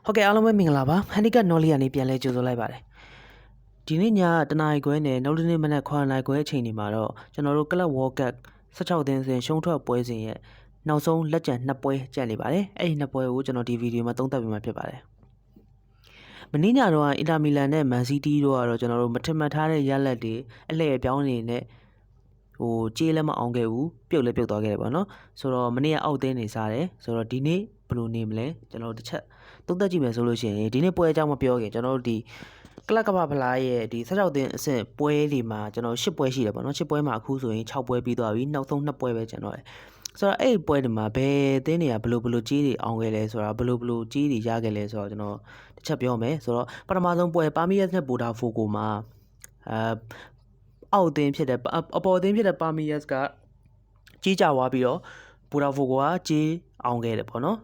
ဟုတ်ကဲ့အားလုံးပဲမင်္ဂလာပါဟန်ဒီကတ်နော်လီကနေပြန်လဲကြိုဆိုလိုက်ပါတယ်ဒီနေ့ညတနာရီခွဲနဲ့နောက်တစ်နေ့မနက်9နာရီခွဲအချိန်ဒီမှာတော့ကျွန်တော်တို့ကလပ်ဝေါ်ကပ်16သင်းစဉ်ရှုံးထွက်ပွဲစဉ်ရဲ့နောက်ဆုံးလက်ကျန်2ပွဲကျန်နေပါတယ်အဲ့ဒီ2ပွဲကိုကျွန်တော်ဒီဗီဒီယိုမှာသုံးသပ်ပြမှာဖြစ်ပါတယ်မနေ့ညတော့အင်တာမီလန်နဲ့မန်စီးတီးတို့ကတော့ကျွန်တော်တို့မထင်မှတ်ထားတဲ့ရလဒ်တွေအလှည့်ပြောင်းနေနဲ့ကြေးလည်းမအောင်ခဲ့ဘူးပြုတ်လည်းပြုတ်သွားခဲ့တယ်ပေါ့နော်ဆိုတော့မနေ့ကအောက်သင်းနေစားတယ်ဆိုတော့ဒီနေ့ဘယ်လိုနေမလဲကျွန်တော်တို့တစ်ချက်သုံးသပ်ကြည့်မယ်ဆိုလို့ရှိရင်ဒီနေ့ပွဲအကြောင်းမပြောခင်ကျွန်တော်တို့ဒီကလပ်ကမ္ဘာဖလားရဲ့ဒီ16သင်းအဆင့်ပွဲတွေမှာကျွန်တော်10ပွဲရှိတယ်ပေါ့နော်10ပွဲမှာအခုဆိုရင်6ပွဲပြီးသွားပြီနောက်ဆုံး2ပွဲပဲကျွန်တော်တယ်ဆိုတော့အဲ့ဒီပွဲတွေမှာဘယ်သင်းတွေကဘယ်လိုကြေးတွေအောင်ခဲ့လဲဆိုတာဘယ်လိုကြေးတွေရခဲ့လဲဆိုတော့ကျွန်တော်တစ်ချက်ပြောမယ်ဆိုတော့ပထမဆုံးပွဲပါမီယက်နဲ့ဘိုဒါဖိုကိုမှာအောက်အသင်းဖြစ်တဲ့အပေါ်အသင်းဖြစ်တဲ့ပါမီယက်စ်ကကြီးကြွားပြီးတော့ဘူရာဖိုကိုကကြီးအောင်ခဲ့တယ်ပေါ့နော်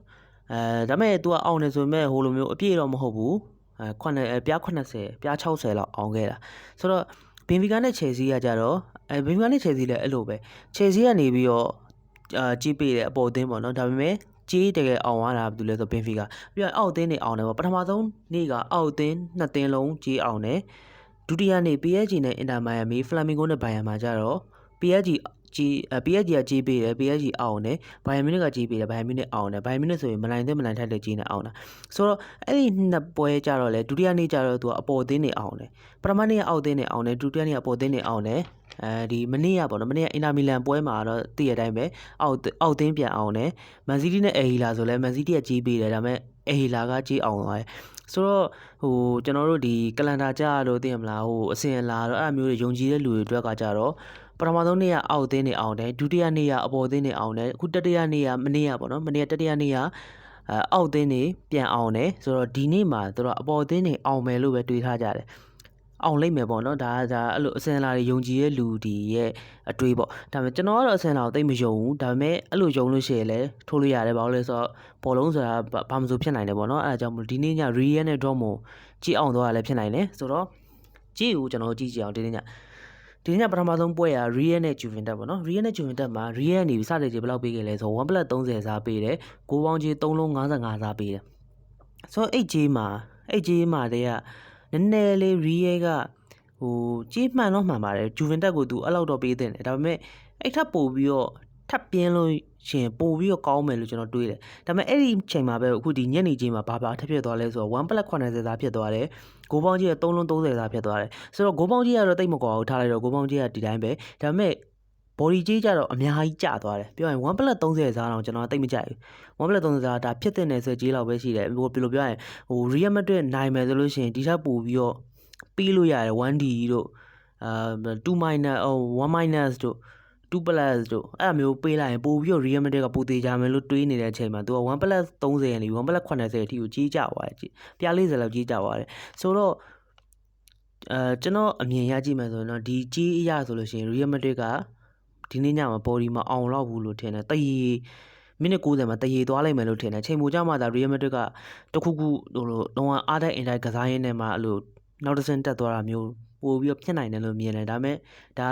ဒါပေမဲ့ तू ကအောင်နေဆိုပေမဲ့ဟိုလိုမျိုးအပြည့်တော့မဟုတ်ဘူးပြား80ပြား60လောက်အောင်ခဲ့တာဆိုတော့ဘင်ဖီကာနဲ့ချယ်ဆီကကြတော့ဘင်ဖီကာနဲ့ချယ်ဆီလည်းအဲ့လိုပဲချယ်ဆီကနေပြီးတော့ကြီးပေးတယ်အပေါ်အသင်းပေါ့နော်ဒါပေမဲ့ကြီးတကယ်အောင်သွားတာဘာလို့လဲဆိုဘင်ဖီကာပြီးတော့အောက်အသင်းတွေအောင်တယ်ပေါ့ပထမဆုံးနေ့ကအောက်အသင်း2သင်းလုံးကြီးအောင်တယ်ဒုတိယနေ့ PSG နဲ့ Inter Miami Flamengo နဲ့ Bayern မှာကြတော့ PSG ကကြီးပေးတယ် PSG အောင်တယ် Bayern Munich ကကြီးပေးတယ် Bayern Munich အောင်တယ် Bayern Munich ဆိုရင်မနိုင်ထိုက်တဲ့ကြီးနဲ့အောင်တာဆိုတော့အဲ့ဒီနှစ်ပွဲကြတော့လေဒုတိယနေ့ကြတော့သူကအပေါ်အသင်းတွေအောင်တယ်ပထမနေ့ကအောက်အသင်းတွေအောင်တယ်ဒုတိယနေ့ကအပေါ်အသင်းတွေအောင်တယ်ဒီမနေ့ကပေါ့နော်မနေ့ကအင်တာမီလန်ပွဲမှာတော့တည့်ရတိုင်းပဲအောက်သင်းပြန်အောင်တယ်မန်စီးတီးနဲ့အေဟီလာဆိုလဲမန်စီးတီးကကြီးပေးတယ်ဒါပေမဲ့အေဟီလာကကြီးအောင်သွားတယ်ဆိုတော့ကျွန်တော်တို့ဒီကလန်ဒါကြလို့သိရမလားအစင်လာတော့အဲ့အမျိုးတွေယုံကြည်တဲ့လူတွေအတွက်ကကြတော့ပထမဆုံးနေ့ကအောက်သင်းနေအောင်တယ်ဒုတိယနေ့ကအပေါ်သင်းနေအောင်တယ်အခုတတိယနေ့ကမနေ့ကပေါ့နော်မနေ့ကတတိယနေ့ကအောက်သင်းနေပြန်အောင်တယ်ဆိုတော့ဒီနေ့မှာတို့အပေါ်သင်းနေအောင်မယ်လို့ပဲတွေးထားကြတယ်အောင်လိမ့်မယ်ပေါ့နော်ဒါအဲ့လိုအစင်လာတွေယုံကြည်တဲ့လူတွေရဲ့အတွေးပေါ့ဒါပေမဲ့ကျွန်တော်ကတော့အစင်လာကိုသိမယုံဘူးဒါပေမဲ့အဲ့လိုယုံလို့ရှိရင်လည်းထိုးလို့ရတယ်ဘာလို့လဲဆိုတော့ဘောလုံးဆိုတာဘာမှမဆိုဖြစ်နိုင်တယ်ပေါ့နော်အဲ့ဒါကြောင့်ဒီနေ့ည Real နဲ့ Dortmund ကြည့်အောင်တော့လည်းဖြစ်နိုင်တယ်ဆိုတော့ကြည့်ဦးကျွန်တော်ကြည့်ကြည့်အောင်ဒီနေ့ညပထမဆုံးပွဲက Real နဲ့ Juventus ပေါ့နော် Real နဲ့ Juventus မှာ Real ကနေစတဲ့ကြီးဘယ်လောက်ပေးခဲ့လဲဆိုတော့1+30စားပေးတယ်ဂိုးပေါင်းကြီး3လုံး55စားပေးတယ်ဆိုတော့အဲ့ကြီးမှာတည်းကနည်းနည်းလေး Real ကကြီးမှန်တော့မှန်ပါတယ် Juventus ကိုသူအဲ့လောက်တော့ပေးတဲ့တယ်ဒါပေမဲ့အဲ့ထပ်ပို့ပြီးတော့ထပ်ပြင်းလို့ရှင်ပို့ပြီးတော့ကောင်းမယ်လို့ကျွန်တော်တွေးတယ်ဒါပေမဲ့အဲ့ဒီချိန်မှာပဲအခုဒီညနေချိန်မှာဘာထပ်ဖြစ်သွားလဲဆိုတော့1+80စားဖြစ်သွားတယ်ဂိုးပေါင်းကြီးက3လုံး30စားဖြစ်သွားတယ်ဆိုတော့ဂိုးပေါင်းကြီးကတော့တိတ်မကွာဘူးထားလိုက်တော့ဂိုးပေါင်းကြီးကဒီတိုင်းပဲဒါပေမဲ့ body ကြီးကြတော့အများကြီးကျသွားတယ်ပြောရင်1+30စားတော့ကျွန်တော်တိတ်မကြိုက်ဘူး1+30စားဒါဖြစ်တဲ့နယ်ဆက်ကြီးလောက်ပဲရှိတယ်ဘယ်လိုပြောရင်Real Madrid နိုင်မယ်ဆိုလို့ရှိရင်ဒီထက်ပိုပြီးတော့ပြီးလို့ရတယ် 1D တို့2 minus 1 minus တို့2 plus တို့အဲ့မျိုးပေးလိုက်ရင်ပို့ပြီးတော့ Real Madrid ကပိုသေးကြမယ်လို့တွေးနေတဲ့အချိန်မှာသူက1+30ရနေပြီ1+80အထိကိုကြီးကြသွားတယ်ပြား40လောက်ကြီးကြသွားတယ်ဆိုတော့ကျွန်တော်အမြင်ရကြည့်မယ်ဆိုရင်တော့ဒီကြီးအရာဆိုလို့ရှိရင် Real Madrid ကဒီနေ့ညမှာ body မအောင်တော့ဘူးလို့ထင်တယ်တရေမိနစ်90မှာတရေသွားလိုက်မယ်လို့ထင်တယ်ချိန်မိုးကြမှာဒါ Real Madrid ကတခုလုံးဝအားတိုက်အင်တိုက်ကစားရင်းနဲ့မှအဲ့လိုနောက်တစ်ဆင့်တက်သွားတာမျိုးပို့ပြီးတော့ဖြစ်နိုင်တယ်လို့မြင်တယ်ဒါပေမဲ့ဒါ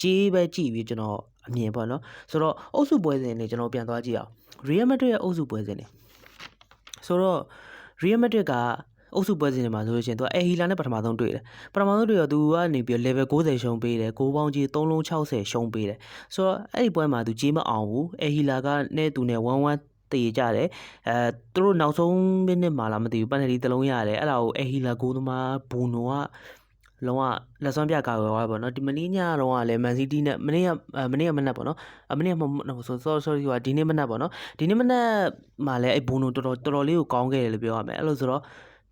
ကြီးပဲကြည့်ပြီးကျွန်တော်အမြင်ပေါ့နော်ဆိုတော့အုပ်စုပွဲစဉ်တွေကျွန်တော်ပြန်သွားကြည့်အောင် Real Madrid ရဲ့အုပ်စုပွဲစဉ်တွေဆိုတော့ Real Madrid ကအုပ်စုပွဲစဉ်တွေမှာဆိုလို့ရှိရင်သူကအေဟီလာနဲ့ပထမဆုံးတွေ့တယ်ပထမဆုံးတွေ့တော့သူကနေပြီး level 90ရှုံးပေးတယ်ဂိုးပေါင်းကြီး3လုံး60ရှုံးပေးတယ်ဆိုတော့အဲ့ဒီပွဲမှာသူကြီးမအောင်ဘူးအေဟီလာကနဲ့သူနဲ့1-1တည်ကြတယ်သူတို့နောက်ဆုံးမိနစ်မှာလားမသိဘူးပန်နယ်တီတစ်လုံးရတယ်အဲ့ဒါကိုအေဟီလာဂိုးသမားဘူနိုကလုံးဝလက်စွမ်းပြကာကွယ်သွားပေါ့နော်ဒီမနေ့ညတော့ကလည်းမန်စီးတီးနဲ့မနေ့ကမနက်ပေါ့နော်မနေ့ကsorry ကဒီနေ့မနက်ပေါ့နော်ဒီနေ့မနက်မှာလည်းအဲ့ဘူနိုတော်တော်လေးကိုကောင်းခဲ့တယ်လို့ပြောရမယ်အဲ့လိုဆိုတော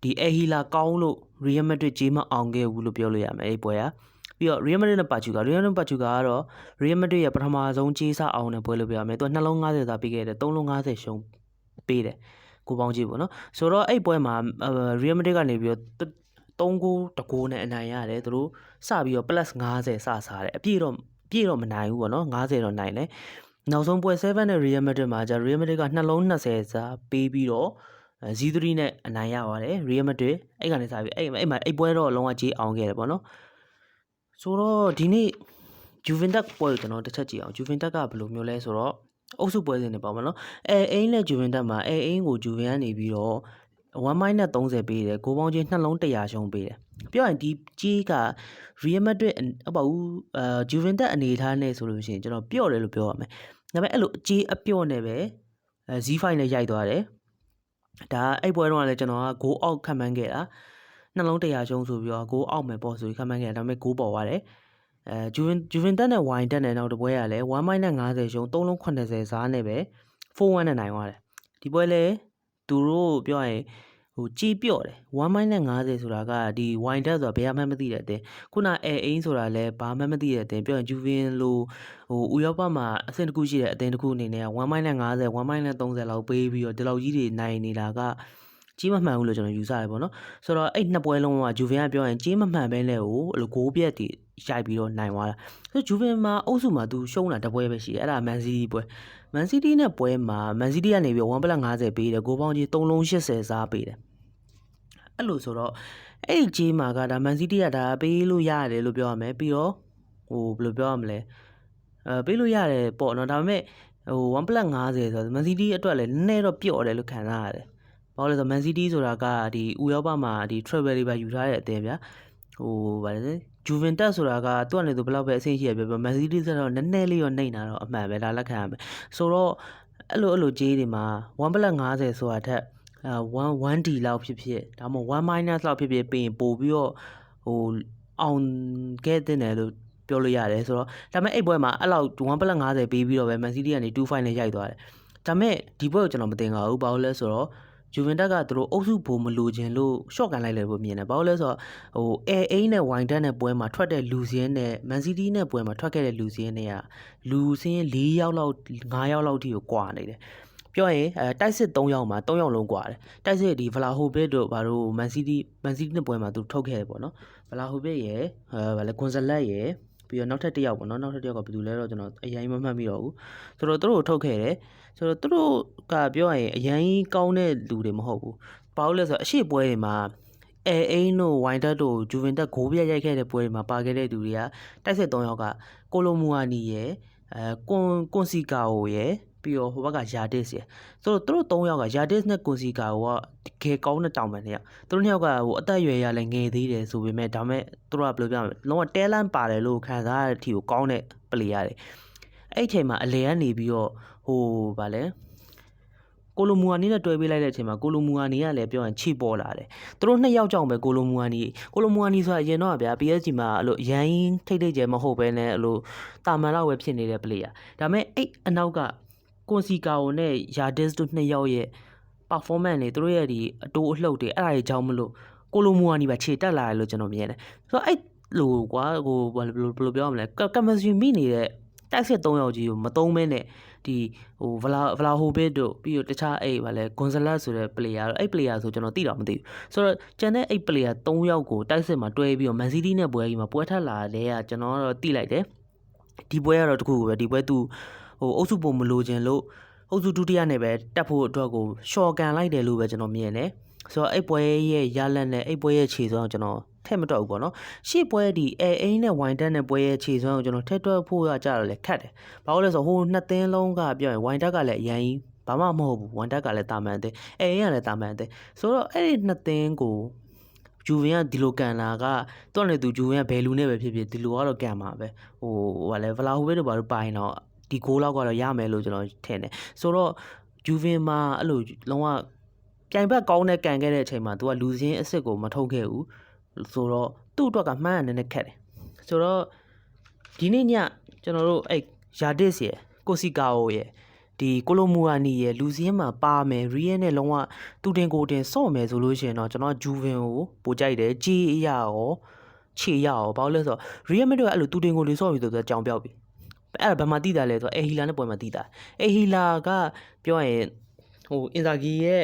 ့ဒီအေဟီလာကောင်းလို့ Real Madrid ကြီးမအောင်ခဲ့ဘူးလို့ပြောလို့ရမယ်အဲ့ပွဲကပြီးတော့ Real Madrid နဲ့ပါချူကတော့ Real Madrid ရဲ့ပထမဆုံးကြီးစားအောင်တဲ့ပွဲလို့ပြောရမယ်သူက2လုံး50စားပေးခဲ့တယ်3လုံး50ရှုံးပေးတယ်ကိုပေါင်းကြီးပေါ့နော်ဆိုတော့အဲ့ပွဲမှာ Real Madrid ကနေပြီးတော့3ဂိုးနဲ့အနိုင်ရတယ်သူတို့စပြီးတော့ +50စစားတယ်အပြည့်တော့မနိုင်ဘူးပေါ့နော်50တော့နိုင်တယ်နောက်ဆုံးပွဲ7နဲ့ Real Madrid မှာReal Madrid က2လုံး20စားပေးပြီးတော့0-3နဲ့အနိုင်ရပါတယ် Real Madrid အဲ့ကနေစပြီးအဲ့မှာအဲ့ပွဲတော့လုံးဝကြီးအောင်ခဲ့တယ်ပေါ့နော်ဆိုတော့ဒီနေ့ Juventus ပွဲကိုကျွန်တော်တစ်ချက်ကြည့်အောင် Juventus ကဘယ်လိုမျိုးလဲဆိုတော့အုပ်စုပွဲစဉ်တွေပေါ့မနော်အိမ်နဲ့ Juventus မှာအိမ်ကို Juventus ကနေပြီးတော့ 1-30ပေးတယ်ဂိုးပေါင်းချင်းနှလုံး100ရှုံးပေးတယ်ပြောရင်ဒီကြီးက Real Madrid အပေါ့Juventus အနေထားနဲ့ဆိုလို့ရှိရင်ကျွန်တော်ပြော့တယ်လို့ပြောရမယ်ဒါပေမဲ့အဲ့လိုအကြီးအပြော့နဲ့ပဲZ5 နဲ့ရိုက်သွားတယ်ဒါအဲ့ပွဲတော့လည်းကျွန်တော်ကဂိုးအောက်ခံမှန်းခဲ့တာနှလုံး100ရှုံးဆိုပြီးတော့ဂိုးအောက်မယ်ပေါ့ဆိုပြီးခံမှန်းခဲ့တာဒါပေမဲ့ဂိုးပေါ်သွားတယ်Juventus နဲ့ wine တက်နဲ့နောက်တစ်ပွဲကလည်း1-50ရှုံး3လုံး80စားနဲ့ပဲ4-1နဲ့နိုင်သွားတယ်ဒီပွဲလည်းသူတို့ပြောရင်ဟိုကြီးပြော့တယ်1-50ဆိုတာကဒီ wine တက်ဆိုတာဘယ်မှမသိတဲ့အတင်းခုနအဲအိန်းဆိုတာလည်းဘာမှမသိတဲ့အတင်းပြောရင် Juven လို့ဟိုဥရောပမှာအဆင့်တစ်ခုရှိတဲ့အတင်းတစ်ခုအနေနဲ့1-50 1-30လောက်ပေးပြီးတော့ဒီလောက်ကြီးတွေနိုင်နေတာကကြီးမမှန်ဘူးလို့ကျွန်တော်ယူဆရတယ်ပေါ့နော်ဆိုတော့အဲ့နှစ်ပွဲလုံးက Juven ကပြောရင်ကြီးမမှန်ပဲနဲ့ဟိုအဲ့လိုဂိုးပြက်တွေရိုက်ပြီးတော့နိုင်သွားတာဆို Juven မှာအုပ်စုမှာသူရှုံးတာတစ်ပွဲပဲရှိတယ်အဲ့ဒါ Man City ပွဲ Man City နဲ့ပွဲမှာ Man City ကနေပြီး1+50ပေးတယ်ဂိုးပေါင်းကြီး3လုံး80စားပေးတယ်အဲ့လိုဆိုတော့အဲ့ဒီကြီးမှာကဒါ Man City ကဒါပေးလို့ရတယ်လို့ပြောရမယ်ပြီးတော့ဟိုဘယ်လိုပြောရမလဲပေးလို့ရတယ်ပေါ့နော်ဒါပေမဲ့ဟို1+50ဆိုတော့ Man City အတွက်လည်းနည်းနည်းတော့ပျော့တယ်လို့ခံစားရတယ်ဘာလို့လဲဆိုတော့ Man City ဆိုတာကဒီဥရောပမှာဒီ travel တွေပါယူထားတဲ့အတင်းဗျာဟိုဗါလဲJuventus ဆိုတာကသူ့အနေနဲ့သူဘယ်လောက်ပဲအဆင့်ရှိရပြော Man City ဆိုတော့နည်းနည်းလေးတော့နှိမ့်တာတော့အမှန်ပဲဒါလက်ခံရမယ်ဆိုတော့အဲ့လိုကြေးတွေမှာ1+50ဆိုတာထက်1D လောက်ဖြစ်ဖြစ်ဒါမှမဟုတ်1- လောက်ဖြစ်ဖြစ်ပေးရင်ပို့ပြီးတော့ဟိုအောင်ခဲ့တဲ့တယ်လို့ပြောလို့ရတယ်ဆိုတော့ဒါပေမဲ့အဲ့ပွဲမှာအဲ့လောက်1+50ပေးပြီးတော့ပဲ Man City ကနေ2-5နဲ့ရိုက်သွားတယ်ဒါပေမဲ့ဒီပွဲကိုကျွန်တော်မတင်ပါဘူးဘာလို့လဲဆိုတော့ Juventus ကသူတို့အုပ်စုဘိုးမလိုချင်လို့ short ကန်လိုက်တယ်လို့မြင်တယ်ဘာလို့လဲဆိုတော့ဟို A8 နဲ့ Wine တက်နဲ့ပွဲမှာထွက်တဲ့လူစင်းနဲ့ Man City နဲ့ပွဲမှာထွက်ခဲ့တဲ့လူစင်းတွေကလူစင်း4ယောက်လောက်5ယောက်လောက်ထိကိုကွာနေတယ်ပြောရင်တိုက်စစ်3ယောက်မှာ3ယောက်လုံးကွာတယ်တိုက်စစ်ဒီ Vlahovic တို့ဘာလို့ Man City နဲ့ပွဲမှာသူထုတ်ခဲ့တယ်ပေါ့နော် Vlahovic ရယ်ဗာလဲ Gonzalez ရယ်ပြီးတော့နောက်ထပ်တစ်ယောက်ပေါ့နော်နောက်ထပ်တစ်ယောက်ကဘယ်သူလဲတော့ကျွန်တော်အရင်မမှတ်မိတော့ဘူးဆိုတော့သူတို့ထုတ်ခဲ့တယ်ဆိုတော့သူတို့ကပြောရရင်အရင်ကောင်းတဲ့လူတွေမဟုတ်ဘူးဘာလို့လဲဆိုတော့အရှိပွဲတွေမှာအဲအိန်းတို့ဝိုင်တက်တို့ဂျူဗင်တက်ဂိုးပြရိုက်ခဲ့တဲ့ပွဲတွေမှာပါခဲ့တဲ့သူတွေကတိုက်စစ်3ယောက်ကကိုလိုမူအာနီရယ်ကွန်စီကာအိုရယ်ပြီးတော့ဟိုဘက်ကယာဒစ်ရယ်ဆိုတော့သူတို့3ယောက်ကယာဒစ်နဲ့ကွန်စီကာအိုကတကယ်ကောင်းတဲ့တောင်ပန်တွေကသူတို့2ယောက်ကဟိုအသက်အရွယ်ရလည်းငယ်သေးတယ်ဆိုပေမဲ့ဒါမဲ့သူတို့ကဘယ်လိုပြောမလဲလုံးဝတဲလန့်ပါတယ်လို့ခံစားရတဲ့အထိကိုကောင်းတဲ့ပလေယာတွေအဲ့အချိန်မှာအလေကနေပြီးတော့ဟိုဗာလဲကိုလိုမူအာနီနဲ့တွဲပေးလိုက်တဲ့အချိန်မှာကိုလိုမူအာနီကလည်းပြောရင်ချိပေါ်လာတယ်သူတို့2ယောက်ကြောင့်ပဲကိုလိုမူအာနီဆိုတာအရင်တော့ဗျာ PSG မှာအဲ့လိုအရင်ထိတ်ကျဲမဟုတ်ပဲနဲ့အဲ့လိုတာမန်လောက်ပဲဖြစ်နေတဲ့ပလေယာဒါမဲ့အဲ့အနောက်ကကွန်စီကာအိုနဲ့ယာဒစ်တို့2ယောက်ရဲ့ performance တွေသူတို့ရဲ့ဒီအတိုးအလှုပ်တွေအဲ့ဒါတွေကြောင့်မလို့ကိုလိုမူအာနီပါခြေတက်လာတယ်လို့ကျွန်တော်မြင်တယ်ဆိုတော့အဲ့လိုကွာဟိုဘယ်လိုပြောရမလဲကမစရီမိနေတဲ့တိုက်စစ်3ယောက်ကြီးကိုမသုံးမဲနဲ့ဒီဟိုဗလာဟိုဘစ်တို့ပြီးတော့တခြားအဲ့ဗာလဲဂွန်ဇလက်ဆိုတဲ့ player တော့အဲ့ player ဆိုကျွန်တော်သိတော့မသိဘူးဆိုတော့ကျန်တဲ့အဲ့ player 3ယောက်ကိုတိုက်စစ်မှာတွဲပြီးတော့ Man City နဲ့ပွဲကြီးမှာပွဲထက်လာတဲ့ကကျွန်တော်တော့သိလိုက်တယ်ဒီပွဲကတော့တခုပဲဒီပွဲသူဟိုအုပ်စုပုံမလိုချင်လို့အုပ်စုဒုတိယနဲ့ပဲတက်ဖို့အတွက်ကိုရှော့ကန်လိုက်တယ်လို့ပဲကျွန်တော်မြင်တယ်ဆိုတော့အဲ့ပွဲရဲ့ရလတ်နဲ့အဲ့ပွဲရဲ့ခြေစွမ်းကိုကျွန်တော်ထည့်မတော့ဘူးပေါ့နော်ရှေ့ပွဲဒီအဲအိန်းနဲ့ဝိုင်တက်နဲ့ပွဲရဲ့ခြေစွမ်းကိုကျွန်တော်ထည့်တွက်ဖို့ရကြတော့လေခတ်တယ်ဘာလို့လဲဆိုတော့ဟိုနှစ်သင်းလုံးကပြောရင်ဝိုင်တက်ကလည်းအရင်ဘာမှမဟုတ်ဘူးဝိုင်တက်ကလည်းတာမန်အသင်းအဲအိန်းကလည်းတာမန်အသင်းဆိုတော့အဲ့ဒီနှစ်သင်းကိုဂျူဗင်ကဒီလိုကန်လာကတွန့်နေသူဂျူဗင်ကဘယ်လူနဲ့ပဲဖြစ်ဖြစ်ဒီလိုကတော့ကန်မှာပဲဟိုဗာလဲဗလာဟိုဘဲတို့ဘာလို့ပိုင်တော့ဒီဂိုးလောက်ကတော့ရမယ်လို့ကျွန်တော်ထင်တယ်ဆိုတော့ဂျူဗင်မှာအဲ့လိုလုံးဝပြိုင်ဘက်ကောင်းတဲ့ကန်ခဲ့တဲ့အချိန်မှာ तू ကလူစင်းအစ်စ်ကိုမထုတ်ခဲ့ဘူးဆိုတော့သူ့အတွက်ကမှန်းရနေနေခက်တယ်ဆိုတော့ဒီနေ့ညကျွန်တော်တို့အဲ့ယာဒစ်ရယ်ကိုစီကာအိုရယ်ဒီကိုလိုမူအာနီရယ်လူစင်းမှာပါမယ်ရီယဲနဲ့လုံးဝတူတင်ကိုတင်စော့မယ်ဆိုလို့ရှိရင်တော့ကျွန်တော်ဂျူဗင်ကိုပိုကြိုက်တယ်ကြီးအရာရောခြေရရောဘာလို့လဲဆိုတော့ရီယဲမက်တို့ကအဲ့လိုတူတင်ကိုလေးစော့ပြီးဆိုတော့ကြောင်ပြောက်ပြီအဲ့ဒါဘာမှတိတာလဲဆိုတော့အေဟီလာနဲ့ပွဲမှာတိတာအေဟီလာကပြောရင်ဟိုအင်ဇာဂီရဲ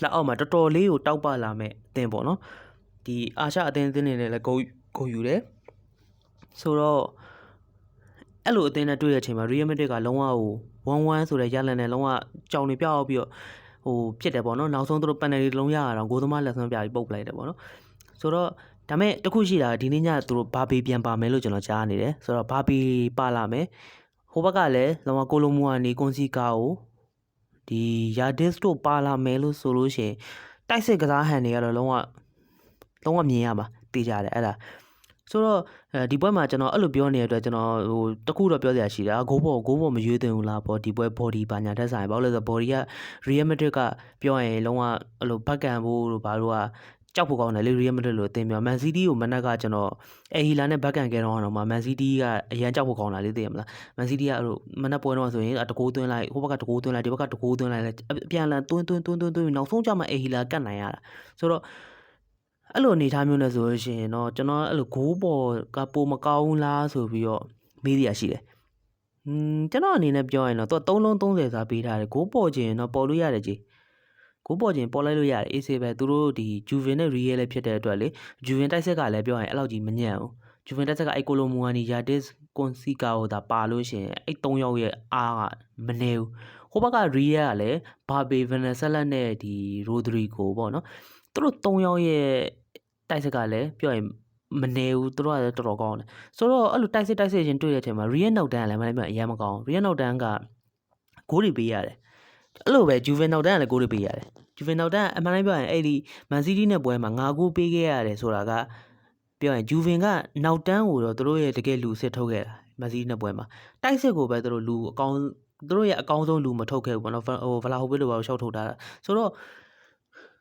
့လက်အောက်မှာတော်တော်လေးကိုတောက်ပလာမဲ့အသင်းပေါ့နော်ဒီအာရှအသင်းတွေနဲ့လည်းဂိုးယူတယ်ဆိုတော့အဲ့လိုအသင်းနဲ့တွေ့တဲ့အချိန်မှာ Real Madrid ကလုံးဝဟို1-1ဆိုတဲ့ရလန်နဲ့လုံးဝကြောင်နေပြောက်ပြီးတော့ဟိုဖြစ်တယ်ပေါ့နော်နောက်ဆုံးသူတို့ penalty လုံးရအောင်ဂိုးသမားလက်ဆွမ်းပြပြီးပုတ်ပလိုက်တယ်ပေါ့နော်ဆိုတော့ဒါမဲ့တခုရှိတာဒီနေ့ညသူတို့ဘာဘီပြန်ပါမယ်လို့ကျွန်တော်ကြားနေတယ်ဆိုတော့ဘာဘီပါလာမယ်ဟိုဘက်ကလည်းလုံးဝကိုလိုမူအာနီကွန်စီကာကိုဒီယာဒစ်တို့ပါလာမယ်လို့ဆိုလို့ရှိရင် တိုက်စစ်ကစားဟန်တွေကတော့လုံးဝမြင်ရမှာတေးကြတယ်အဲ့ဒါဆိုတော့ဒီပွဲမှာကျွန်တော်အဲ့လိုပြောနေတဲ့အတွက်ကျွန်တော်ဟိုတခုတော့ပြောစရာရှိတာဂိုးပေါ်မရွေးသင့်ဘူးလားပေါ့ဒီပွဲ body ဘာညာတက်ဆိုင်ဘာလို့လဲဆိုတော့ body က Real Madrid ကပြောရင်လုံးဝအဲ့လိုဘက်ကန်ဖို့တို့ဘာလို့ကကြောက်ဖို့ကောင်းတယ်လေ Real Madrid လို့အသင်ပြော Man City ကိုမနက်ကကျွန်တော်ဟီလာနဲ့ဘက်ကန်ခဲ့တော့မှ Man City ကအရန်ကြောက်ဖို့ကောင်းတာလေသိရမလား Man City ကအဲ့လိုမနက်ပွဲတော့ဆိုရင်တကိုးသွင်းလိုက်ဟိုဘက်ကတကိုးသွင်းလိုက်ဒီဘက်ကတကိုးသွင်းလိုက်အပြန်လန်သွင်းနောက်ဆုံးကျမှဟီလာကတ်နိုင်ရတာဆိုတော့အဲ့လိုအနေထားမျိုးနဲ့ဆိုလို့ရှိရင်တော့ကျွန်တော်အဲ့လိုဂိုးပေါ်ကပိုမကောင်းလားဆိုပြီးတော့မေးရရှိတယ်ကျွန်တော်အနေနဲ့ပြောရင်တော့သူက3လုံး30စာပေးထားတယ်ဂိုးပေါ်ခြင်းတော့ပေါ်လို့ရတယ်ကြီးဂိုးပေါ်ခြင်းပေါ်လိုက်လို့ရတယ်အေးဆေးပဲသူတို့ဒီ Juven နဲ့ Real လည်းဖြစ်တဲ့အတွက်လေ Juven တိုက်ဆက်ကလည်းပြောရင်အဲ့လောက်ကြီးမညံ့ဘူး Juven တိုက်ဆက်ကအဲ့ကိုလိုမူနီယာတစ်ကွန်စီကာကိုဒါပါလို့ရှိရင်အဲ့3ယောက်ရဲ့အားကမနေဘူးဟိုဘက်က Real ကလည်းဘာဘေဗနက်ဆက်လက်နဲ့ဒီ Rodrigo ပေါ့နော်သူတို့3ယောက်ရဲ့တိုက်ဆက်ကလည်းပြောရင်မနေဘူးသူတို့ကလည်းတော်တော်ကောင်းတယ်ဆိုတော့အဲ့လိုတိုက်စစ်ချင်းတွေ့တဲ့အချိန်မှာ Real နောက်တန်းကလည်းမလည်းအရင်မကောင်း Real နောက်တန်းကဂိုးတွေပေးရတယ်အဲ့လိုပဲ Juven နောက်တန်းကလည်းဂိုးတွေပေးရတယ် Juven နောက်တန်းအမှန်တိုင်းပြောရင်အဲ့ဒီ Man City နဲ့ပွဲမှာ9ဂိုးပေးခဲ့ရတယ်ဆိုတာကပြောရင် Juven ကနောက်တန်းကိုတော့သူတို့ရဲ့တကယ်လူစစ်ထုတ်ခဲ့တာ Man City နဲ့ပွဲမှာတိုက်စစ်ကိုပဲသူတို့လူအကောင်းသူတို့ရဲ့အကောင်းဆုံးလူမထုတ်ခဲ့ဘူးပေါ့နော်ဟိုဗလာဟိုဘစ်လိုပါရှောက်ထုတ်တာဆိုတော့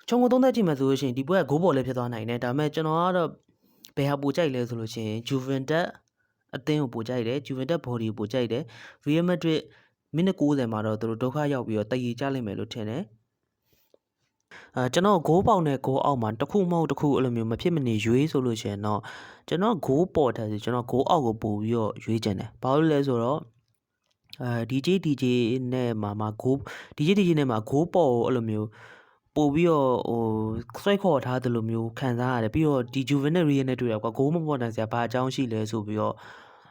ခြုံကိုသုံးသက်ကြည့်မှဆိုလို့ရှိရင်ဒီပွဲကဂိုးပေါ်လည်းဖြစ်သွားနိုင်တယ်ဒါပေမဲ့ကျွန်တော်ကတော့ဘယ်ဟာပိုကြိုက်လဲဆိုလို့ရှိရင် Juventus အသင်းကိုပိုကြိုက်တယ် Juventus body ကိုပိုကြိုက်တယ် Real Madrid မိနစ်90မှာတော့သူတို့ဒုက္ခရောက်ပြီးတော့တည်ရကြလိမ့်မယ်လို့ထင်တယ်ကျွန်တော်ဂိုးပေါက်နဲ့ဂိုးအောက်မှာတစ်ခုမဟုတ်တစ်ခုအဲ့လိုမျိုးမဖြစ်မနေရွေးဆိုလို့ရှိရင်တော့ကျွန်တော်ဂိုးပေါ်တယ်ဆိုကျွန်တော်ဂိုးအောက်ကိုပို့ပြီးတော့ရွေးချင်တယ်ဘာလို့လဲဆိုတော့DJ နဲ့မှာဂိုး DJ နဲ့မှာဂိုးပေါ်ကိုအဲ့လိုမျိုးပို့ပြီးတော့ဆွဲခေါ်ထားတယ်လို့မျိုးခံစားရတယ်ပြီးတော့ဒီ Juven နဲ့ Real နဲ့တွေ့တာကွာဂိုးမပေါ်နိုင်စရာဘာအကြောင်းရှိလဲဆိုပြီးတော့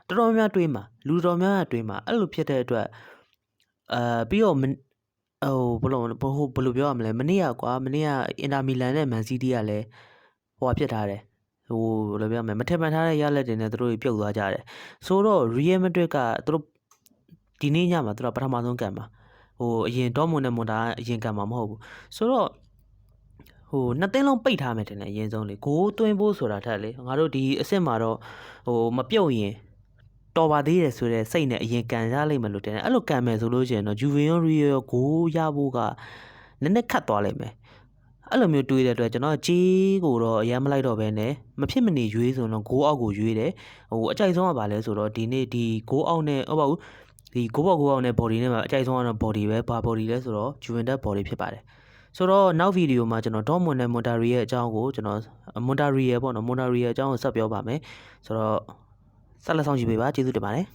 တော်တော်များတွေးမှာလူတော်များတွေးမှာအဲ့လိုဖြစ်တဲ့အတွက်ပြီးတော့ဘယ်လိုပြောရမလဲမနေ့ကအင်တာမီလန်နဲ့မန်စီးတီးကလည်းဟိုဖြစ်ထားတယ်ဘယ်လိုပြောမလဲမထင်မှန်ထားတဲ့ရလက်တွေနဲ့သူတို့ပြုတ်သွားကြတယ်ဆိုတော့ Real Madrid ကသူတို့ဒီနေ့ညမှာသူတို့ပထမဆုံးကန်မှာအရင်ဒေါမွန်နဲ့မွန်တာအရင်ကန်မှာမဟုတ်ဘူးဆိုတော့နှစ်သင်းလုံးပိတ်ထားမယ်ထင်တယ်အရင်ဆုံးလေဂိုးသွင်းဖို့ဆိုတာထက်လေငါတို့ဒီအစ်စ်မှာတော့မပြုတ်ရင်တော်ပါသေးတယ်ဆိုတဲ့စိတ်နဲ့အရင်ကန်ရလိမ့်မယ်လို့တင်တယ်အဲ့လိုကန်မယ်ဆိုလို့ရှိရင်တော့ Juven Real ဂိုးရဖို့ကနည်းနည်းခတ်သွားလိမ့်မယ်အဲ့လိုမျိုးတွေးတဲ့အတွက်ကျွန်တော်ကြေးကိုတော့အရင်မလိုက်တော့ဘဲနဲ့မဖြစ်မနေရွေးဆိုတော့ဂိုးအောက်ကိုရွေးတယ်အကြိုက်ဆုံးကဘာလဲဆိုတော့ဒီနေ့ဒီဂိုးအောက်နဲ့ဟုတ်ပါဘူးဒီဂိုးအောက်နဲ့ body နဲ့မှာအကြိုက်ဆုံးကတော့ body ပဲဘာ body လဲဆိုတော့ Juventus body ဖြစ်ပါတယ်ဆိုတော့နောက်ဗီဒီယိုမှာကျွန်တော် Dortmund နဲ့ Monterrey ရဲ့အကြောင်းကိုကျွန်တော် Monterrey ရဲ့ပေါ့နော် Monterrey ရဲ့အကြောင်းကိုဆက်ပြောပါမယ်ဆိုတော့ဆက်လက်ဆောင်ကြည့်ပေးပါကျေးဇူးတင်ပါတယ်